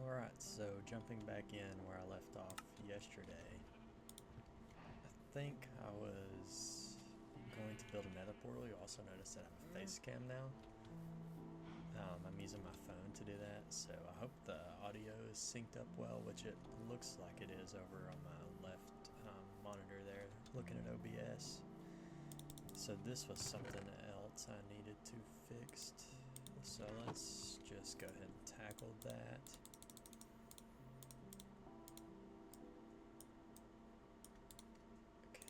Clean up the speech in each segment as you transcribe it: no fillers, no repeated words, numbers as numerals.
Alright, so jumping back in where I left off yesterday, I think I was going to build a nether portal. You also notice that I have a face cam now. I'm using my phone to do that, so I hope the audio is synced up well, which it looks like it is over on my left monitor there, looking at OBS. So this was something else I needed to fix. So let's just go ahead and tackle that.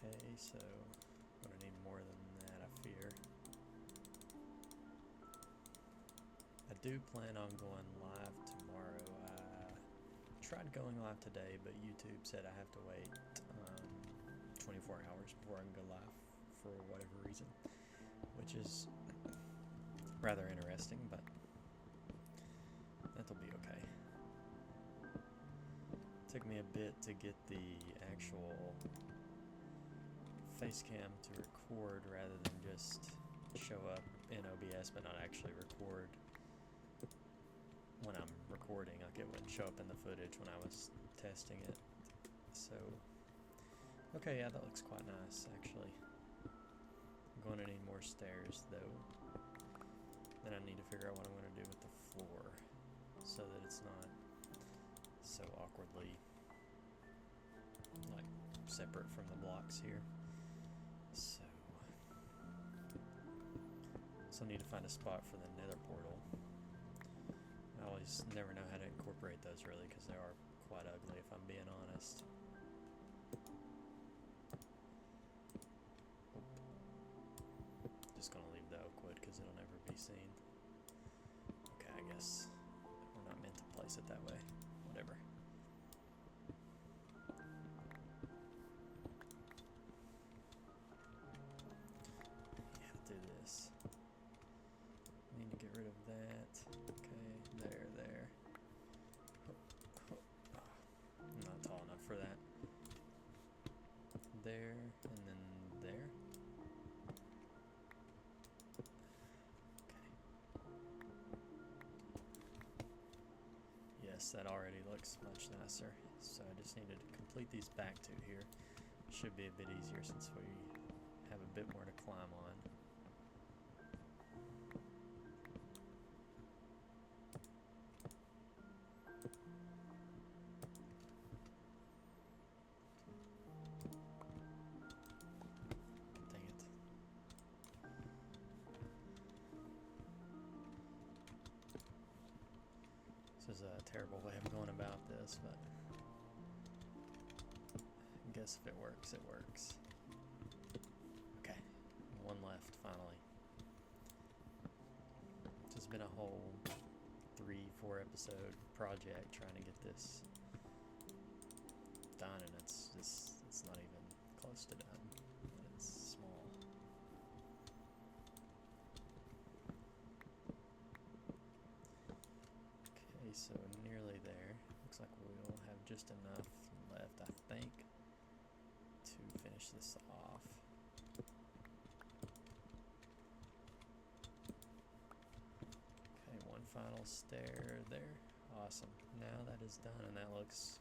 Okay, so I'm gonna need more than that, I fear. I do plan on going live tomorrow. I tried going live today, but YouTube said I have to wait 24 hours before I can go live for whatever reason, which is rather interesting, but that'll be okay. It took me a bit to get the actual face cam to record rather than just show up in OBS but not actually record when I'm recording. Like, it wouldn't show up in the footage when I was testing it. So, okay, yeah, that looks quite nice actually. I'm going to need more stairs though. Then I need to figure out what I'm going to do with the floor so that it's not so awkwardly like separate from the blocks here. So need to find a spot for the nether portal. I always never know how to incorporate those really, because they are quite ugly if I'm being honest. Just gonna leave the oak wood because it'll never be seen. Okay, I guess we're not meant to place it that way. Whatever. Yeah, do this. Need to get rid of that. Okay, there. I'm not tall enough for that. There, and then there. Okay. Yes, that already looks much nicer. So I just needed to complete these back two here. Should be a bit easier since we have a bit more to climb on. This is a terrible way of going about this, but I guess if it works, it works. Okay, one left finally. This has been a whole 3-4 episode project trying to get this done, and it's not even close to done. It's small. Okay, so nearly there. Looks like we'll have just enough left, I think, to finish this off. Okay, one final stair there. Awesome. Now that is done, and that looks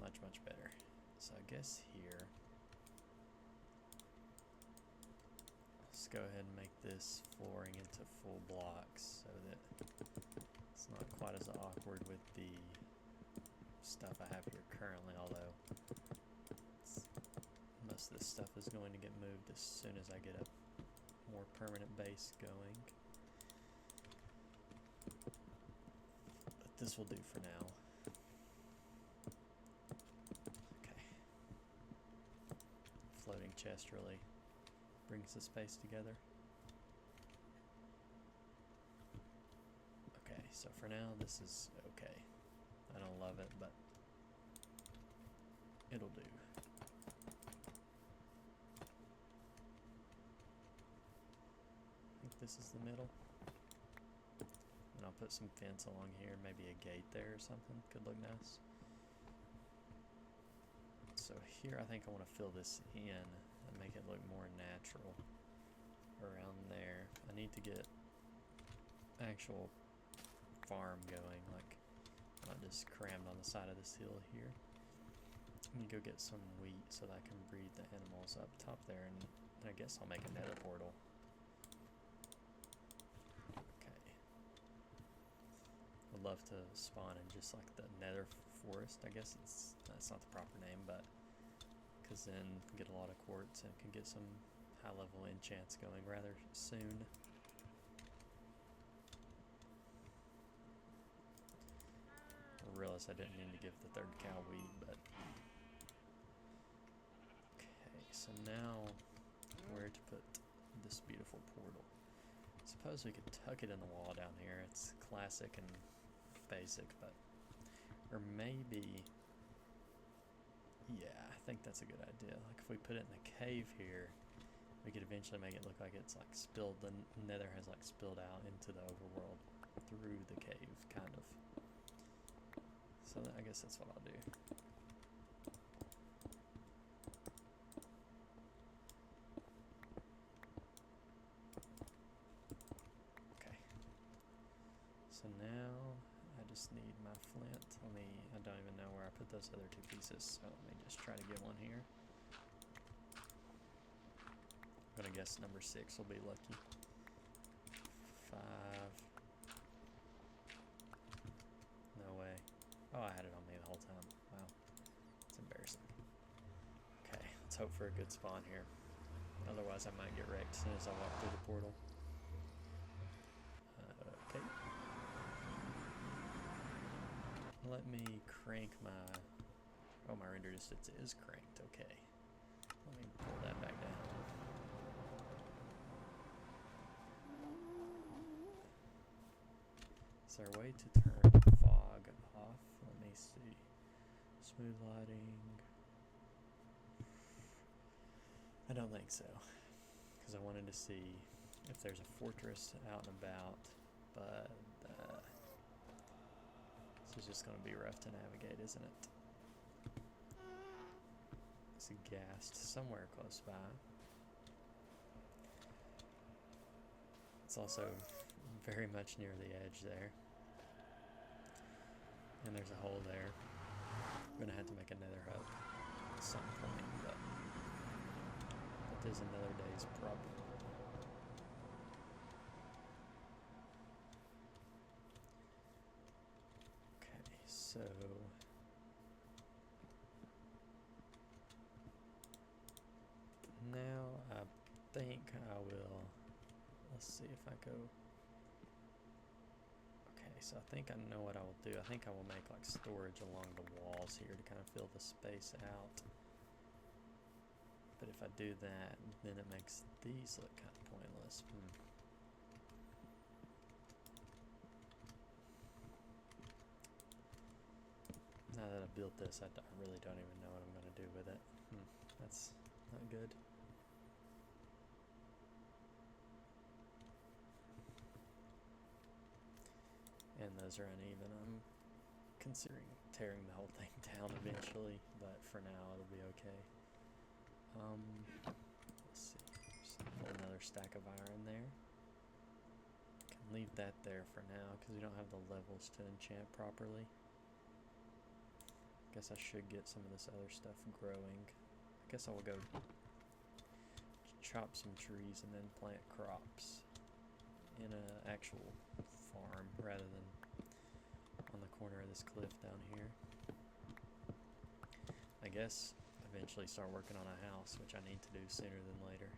much, much better. So I guess here, let's go ahead and make this flooring into full blocks so that it's not quite as awkward with the stuff I have here currently, although most of this stuff is going to get moved as soon as I get a more permanent base going. But this will do for now. Okay. Floating chest really brings the space together. Okay, so for now this is okay. I don't love it, but it'll do. I think this is the middle. And I'll put some fence along here, maybe a gate there or something. Could look nice. So here I think I want to fill this in and make it look more natural around there. I need to get actual farm going. Like, Not just crammed on the side of this hill here. Let me go get some wheat so that I can breed the animals up top there, and I guess I'll make a nether portal. Okay. Would love to spawn in just like the nether forest. I guess that's not the proper name, but because then get a lot of quartz and can get some high level enchants going rather soon. I realized I didn't need to give the third cow weed, but okay, so now where to put this beautiful portal? I suppose we could tuck it in the wall down here. It's classic and basic, but or maybe, yeah, I think that's a good idea. Like if we put it in the cave here, we could eventually make it look like it's like spilled, the nether has like spilled out into the overworld through the cave, kind of. So I guess that's what I'll do. Okay. So now I just need my flint. I don't even know where I put those other two pieces, so let me just try to get one here. I'm gonna guess number 6 will be lucky. 5. No way. Oh, I had it on me the whole time. Wow. It's embarrassing. Okay, let's hope for a good spawn here. Otherwise I might get wrecked as soon as I walk through the portal. Okay. Let me crank my... Oh, my render distance is cranked. Okay. Let me pull that back down. Is there a way to turn fog off? Let me see. Smooth lighting. I don't think so. Because I wanted to see if there's a fortress out and about, but this is just going to be rough to navigate, isn't it? It's a ghast somewhere close by. It's also very much near the edge there. And there's a hole there. I'm going to have to make another hut at some point, but that is another day's problem. Okay, so now I think I will, let's see if I go, okay, so I think I know what I will do. I think I will make like storage along the walls here to kind of fill the space out. But if I do that, then it makes these look kind of pointless. Now that I've built this, I really don't even know what I'm going to do with it. That's not good. And those are uneven. I'm considering tearing the whole thing down eventually, but for now it'll be okay. Let's see. Just pull another stack of iron there. Can leave that there for now because we don't have the levels to enchant properly. Guess I should get some of this other stuff growing. I guess I will go chop some trees and then plant crops in an actual farm rather than on the corner of this cliff down here. I guess eventually start working on a house, which I need to do sooner than later.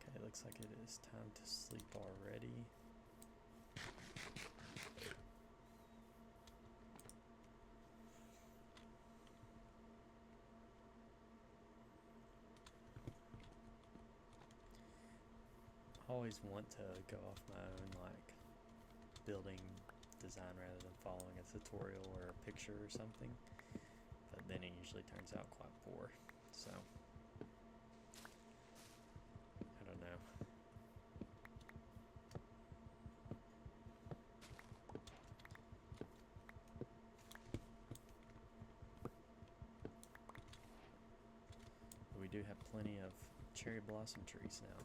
Okay, looks like it is time to sleep already. I always want to go off my own like building design rather than following a tutorial or a picture or something, but then it usually turns out quite poor, so I don't know. do have plenty of cherry blossom trees now.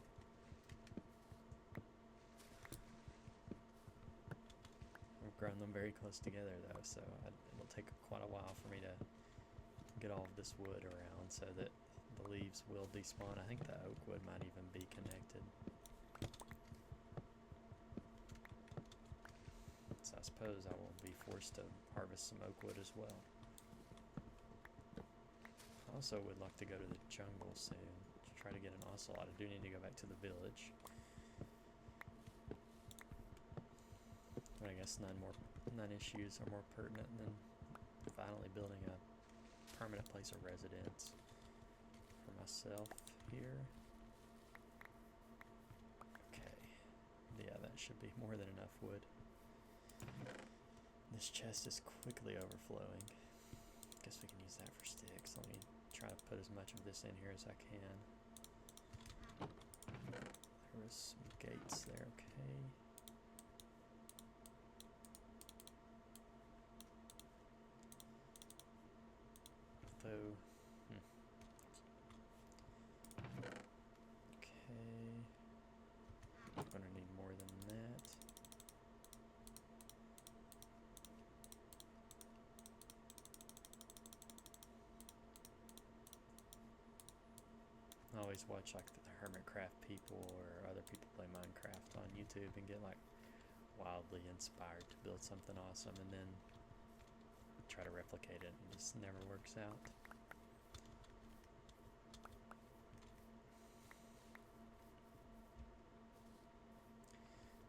I've grown them very close together though, so it'll take quite a while for me to get all of this wood around so that the leaves will despawn. I think the oak wood might even be connected. So I suppose I will be forced to harvest some oak wood as well. I also would like to go to the jungle soon to try to get an ocelot. I do need to go back to the village. But I guess none issues are more pertinent than finally building a permanent place of residence for myself here. Okay. Yeah, that should be more than enough wood. This chest is quickly overflowing. Guess we can use that for sticks. Let me try to put as much of this in here as I can. There was some gates there, okay. Though, okay. I'm gonna need more than that. I always watch like the Hermitcraft people or other people play Minecraft on YouTube and get like wildly inspired to build something awesome and then try to replicate it and it just never works out.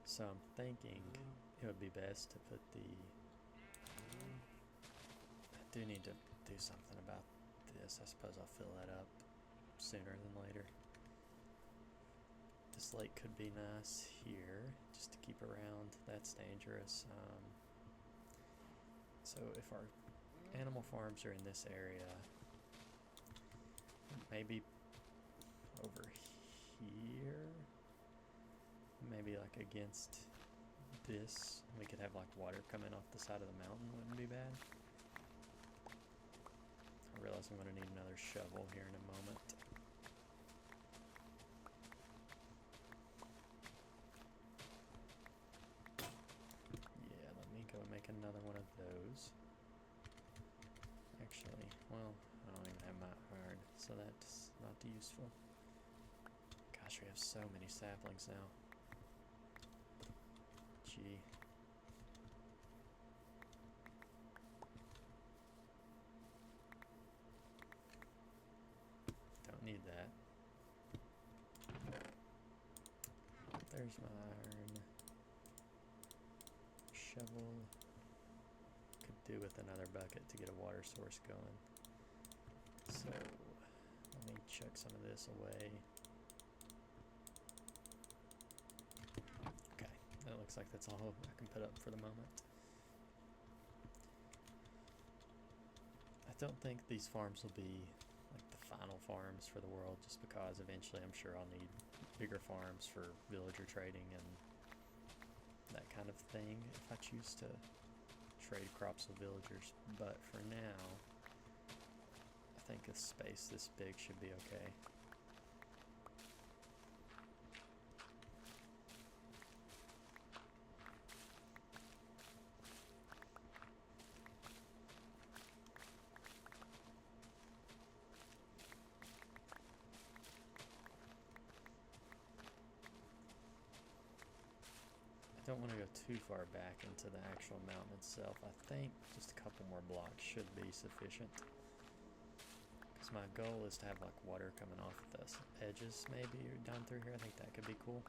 So I'm thinking it would be best to put the... I do need to do something about this. I suppose I'll fill that up sooner than later. This lake could be nice here, just to keep around. That's dangerous. So if our animal farms are in this area, maybe over here, maybe like against this, we could have like water coming off the side of the mountain, wouldn't be bad. I realize I'm gonna need another shovel here in a moment. Yeah, let me go make another one of those. Actually, well, I don't even have my iron, so that's not useful. Gosh, we have so many saplings now. Gee. Don't need that. There's my iron. Shovel. Could do with another bucket to get a water source going. So, let me chuck some of this away. Okay, that looks like that's all I can put up for the moment. I don't think these farms will be like the final farms for the world, just because eventually I'm sure I'll need bigger farms for villager trading and that kind of thing if I choose to trade crops with villagers. But for now, I think a space this big should be okay. I don't want to go too far back into the actual mountain itself. I think just a couple more blocks should be sufficient. Because my goal is to have like water coming off the edges maybe down through here. I think that could be cool.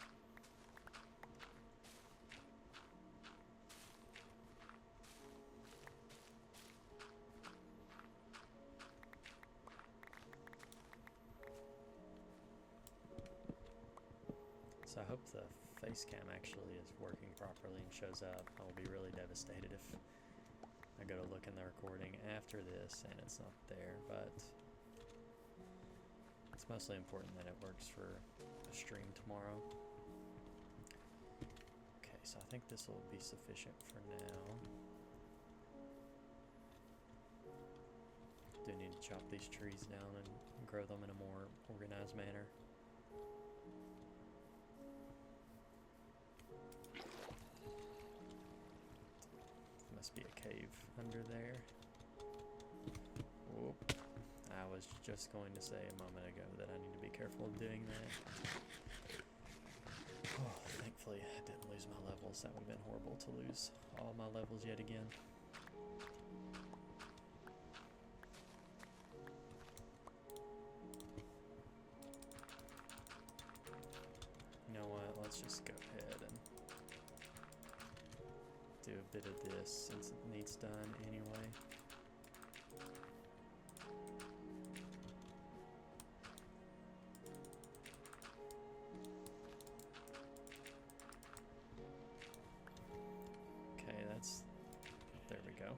So I hope the face cam actually is working properly and shows up. I will be really devastated if I go to look in the recording after this and it's not there, but it's mostly important that it works for a stream tomorrow. Okay, so I think this will be sufficient for now. Do need to chop these trees down and grow them in a more organized manner. Must be a cave under there. Whoop. I was just going to say a moment ago that I need to be careful of doing that. Oh, thankfully I didn't lose my levels. That would have been horrible to lose all my levels yet again. You know what? Let's just go ahead and do a bit of this since it needs done anyway. There we go.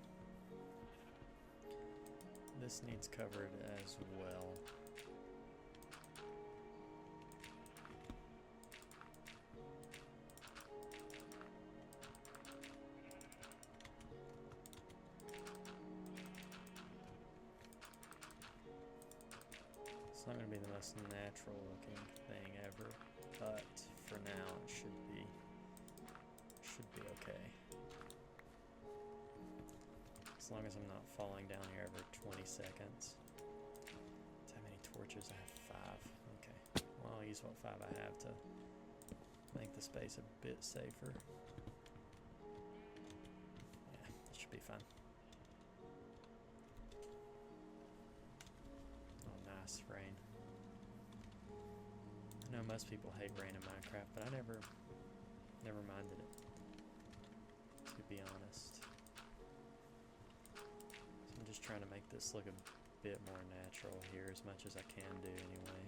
This needs covered as well. It's not going to be the most natural looking thing ever, but for now it should be okay. As long as I'm not falling down here every 20 seconds. How many torches? I have 5. Okay. Well, I'll use what 5 I have to make the space a bit safer. Yeah, that should be fine. Oh, nice rain. I know most people hate rain in Minecraft, but I never minded it, to be honest. I'm just trying to make this look a bit more natural here as much as I can do anyway.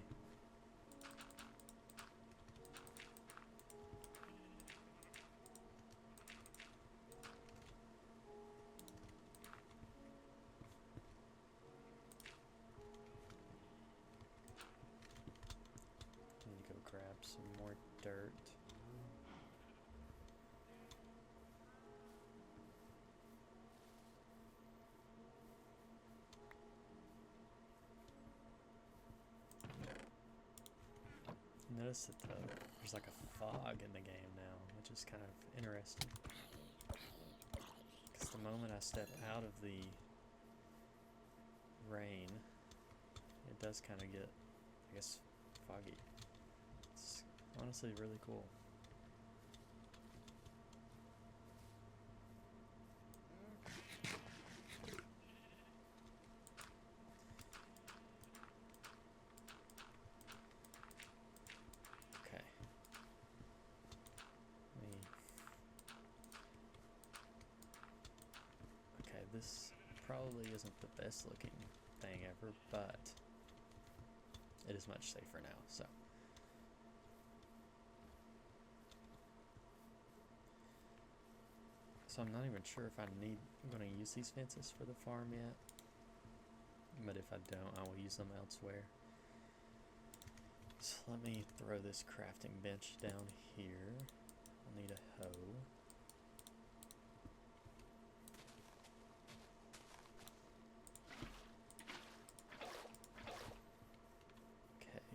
Let me go grab some more dirt. Notice that there's like a fog in the game now, which is kind of interesting. Because the moment I step out of the rain, it does kind of get, I guess, foggy. It's honestly really cool. This probably isn't the best looking thing ever, but it is much safer now, so. So I'm not even sure if I'm going to use these fences for the farm yet, but if I don't, I will use them elsewhere. So let me throw this crafting bench down here. I'll need a hoe.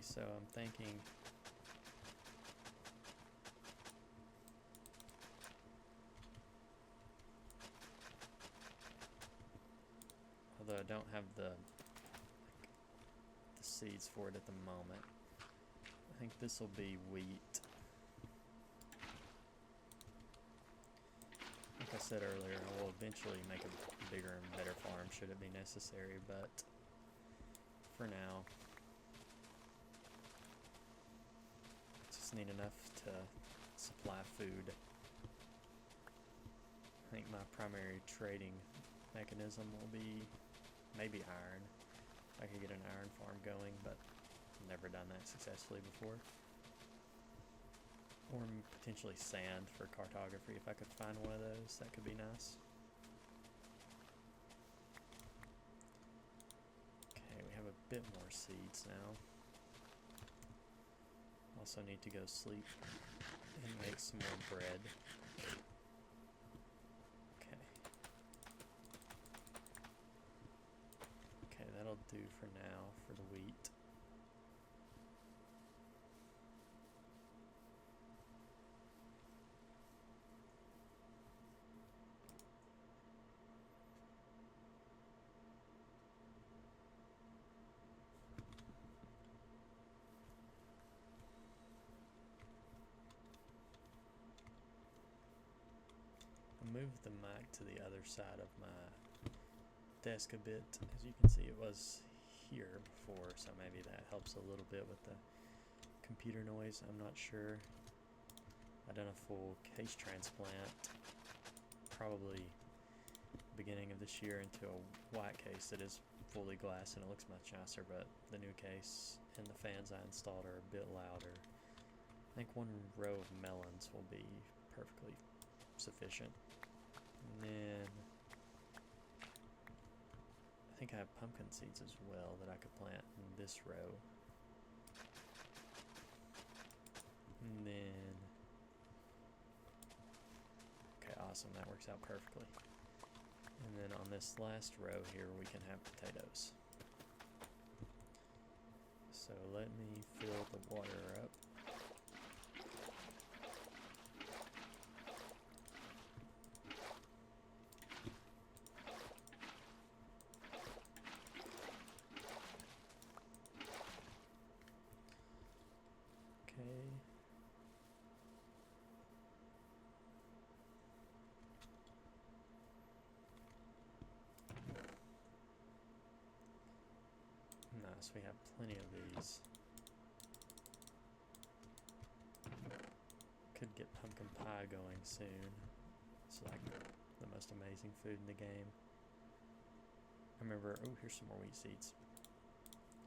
So I'm thinking although I don't have the seeds for it at the moment, I think this will be wheat. Like I said earlier, I will eventually make a bigger and better farm should it be necessary, but for now need enough to supply food. I think my primary trading mechanism will be maybe iron. I could get an iron farm going, but I've never done that successfully before. Or potentially sand for cartography. If I could find one of those, that could be nice. Okay, we have a bit more seeds now. Also need to go sleep and make some more bread. Okay. Okay, that'll do for now for the wheat. moved the mic to the other side of my desk a bit. As you can see, it was here before, so maybe that helps a little bit with the computer noise. I'm not sure. I've done a full case transplant probably beginning of this year into a white case that is fully glass and it looks much nicer, but the new case and the fans I installed are a bit louder. I think one row of melons will be perfectly sufficient. And then I think I have pumpkin seeds as well that I could plant in this row. And then, okay, awesome, that works out perfectly. And then on this last row here, we can have potatoes. So let me fill the water up. Okay. Nice, we have plenty of these. Could get pumpkin pie going soon. It's like the most amazing food in the game. I remember, oh, here's some more wheat seeds.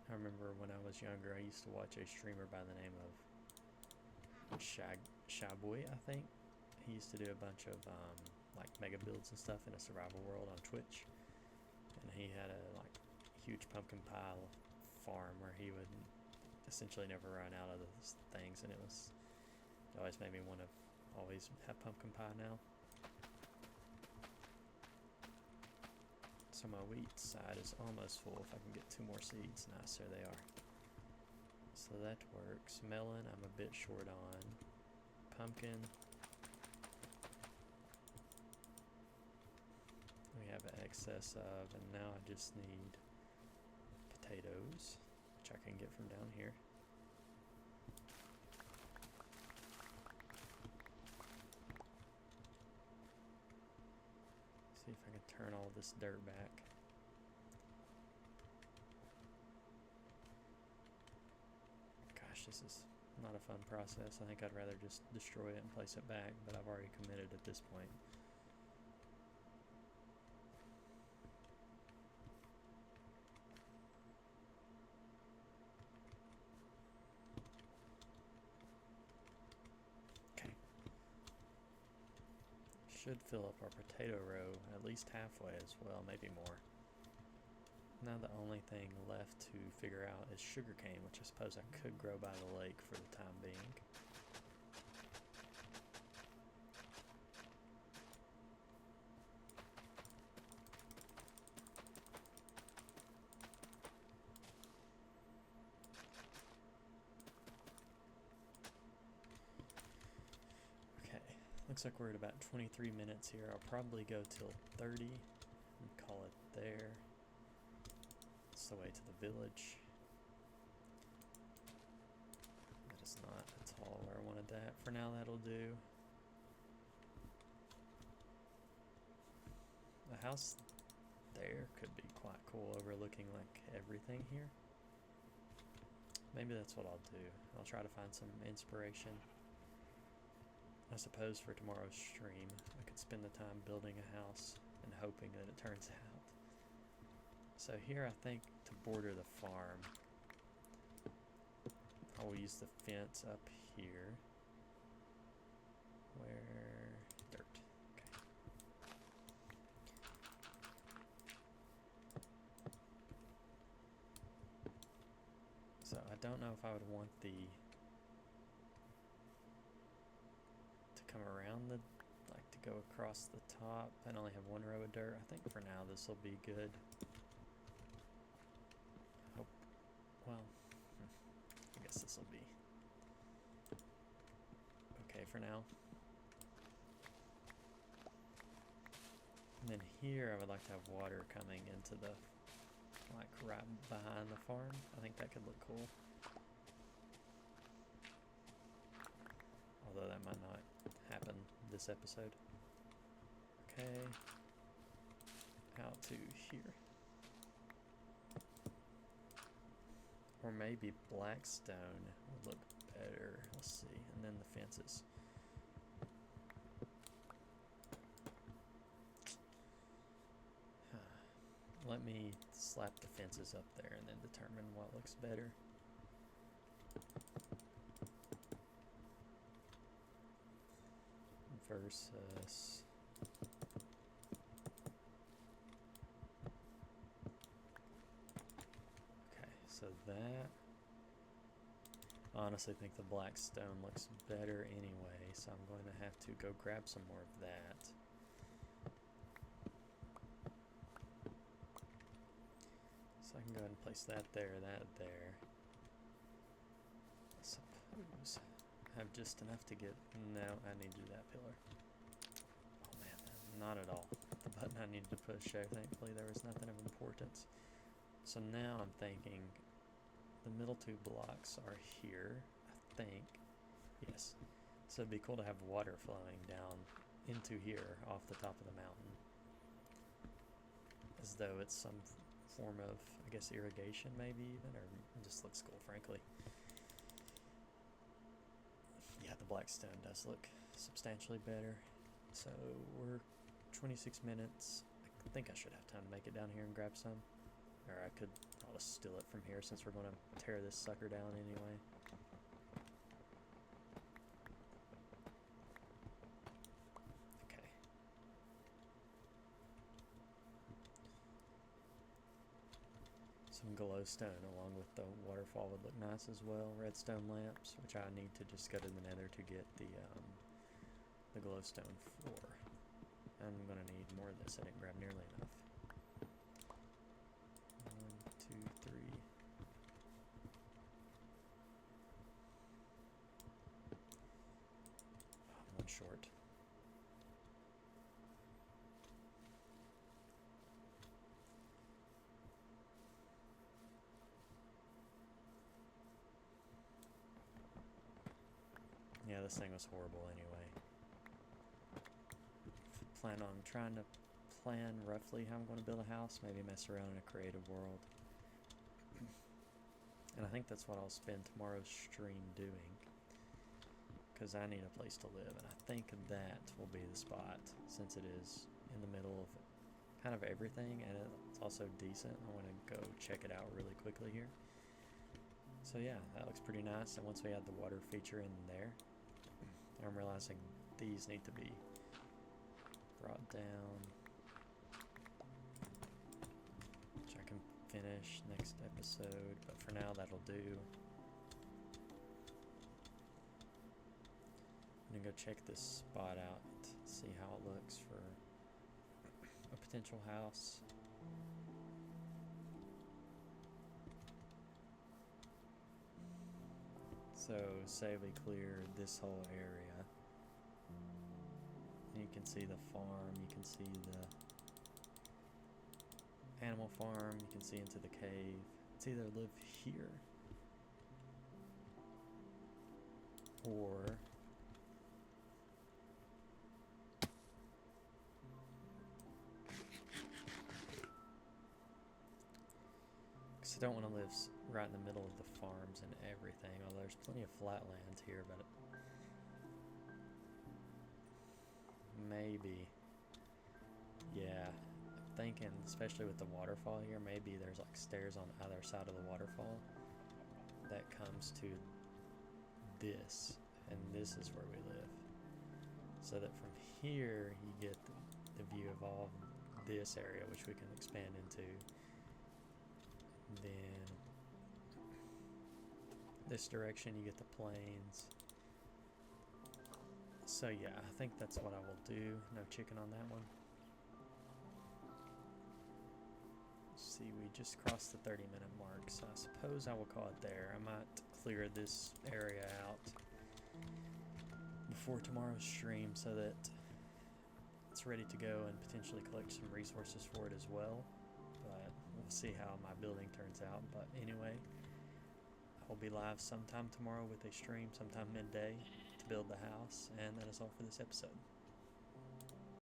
I remember when I was younger, I used to watch a streamer by the name of Shaboy, I think. He used to do a bunch of like mega builds and stuff in a survival world on Twitch. And he had a like huge pumpkin pie farm where he would essentially never run out of those things, and it always made me want to always have pumpkin pie now. So my wheat side is almost full. If I can get 2 more seeds, nice, there they are. So that works. Melon, I'm a bit short on. Pumpkin, we have an excess of, and now I just need potatoes, which I can get from down here. See if I can turn all this dirt back. Gosh, this is not a fun process. I think I'd rather just destroy it and place it back, but I've already committed at this point. Okay. Should fill up our potato row at least halfway as well, maybe more. Now the only thing left to figure out is sugarcane, which I suppose I could grow by the lake for the time being. Okay, looks like we're at about 23 minutes here. I'll probably go till 30 and call it there. The way to the village. That is not at all where I wanted that. For now, that'll do. The house there could be quite cool, overlooking like everything here. Maybe that's what I'll do. I'll try to find some inspiration. I suppose for tomorrow's stream, I could spend the time building a house and hoping that it turns out. So here, I think to border the farm, I will use the fence up here. Where? Dirt. Okay. So I don't know if I would want to come around like to go across the top and only have 1 row of dirt. I think for now this will be good. Well, I guess this will be okay for now. And then here I would like to have water coming into the, like right behind the farm. I think that could look cool. Although that might not happen this episode. Okay. Out to here. Or maybe blackstone would look better. Let's see. And then the fences. Let me slap the fences up there and then determine what looks better. Versus... Okay, so that... I honestly think the black stone looks better anyway, so I'm going to have to go grab some more of that. So I can go ahead and place that there, that there. I suppose I have just enough to get... No, I need to do that pillar. Oh man, not at all. The button I needed to push there, thankfully there was nothing of importance. So now I'm thinking the middle two blocks are here, I think. Yes. So it'd be cool to have water flowing down into here off the top of the mountain. As though it's some form of, I guess, irrigation maybe even, or it just looks cool, frankly. Yeah, the black stone does look substantially better. So we're 26 minutes. I think I should have time to make it down here and grab some. Or I'll just steal it from here since we're going to tear this sucker down anyway. Okay. Some glowstone along with the waterfall would look nice as well. Redstone lamps, which I need to just go to the nether to get the glowstone for. I'm going to need more of this. I didn't grab nearly enough. 1, 2, 3. One short. Yeah, this thing was horrible anyway. Plan on trying to plan roughly how I'm going to build a house, maybe mess around in a creative world. And I think that's what I'll spend tomorrow's stream doing, because I need a place to live, and I think that will be the spot, since it is in the middle of kind of everything, and it's also decent. I want to go check it out really quickly here. So yeah, that looks pretty nice, and once we add the water feature in there, I'm realizing these need to be brought down, which I can finish next episode, but for now that'll do. I'm gonna go check this spot out, see how it looks for a potential house. So say we clear this whole area, and you can see the farm, you can see the animal farm, you can see into the cave. It's either live here or because I don't want to live right in the middle of the farms and everything, although there's plenty of flat land here, but maybe, yeah, I'm thinking, especially with the waterfall here, maybe there's like stairs on either side of the waterfall that comes to this, and this is where we live, so that from here you get the view of all this area, which we can expand into. Then this direction you get the plains. So yeah, I think that's what I will do. No chicken on that one. See, we just crossed the 30-minute mark, so I suppose I will call it there. I might clear this area out before tomorrow's stream so that it's ready to go and potentially collect some resources for it as well. But we'll see how my building turns out. But anyway, I'll be live sometime tomorrow with a stream, sometime midday, to build the house. And that is all for this episode.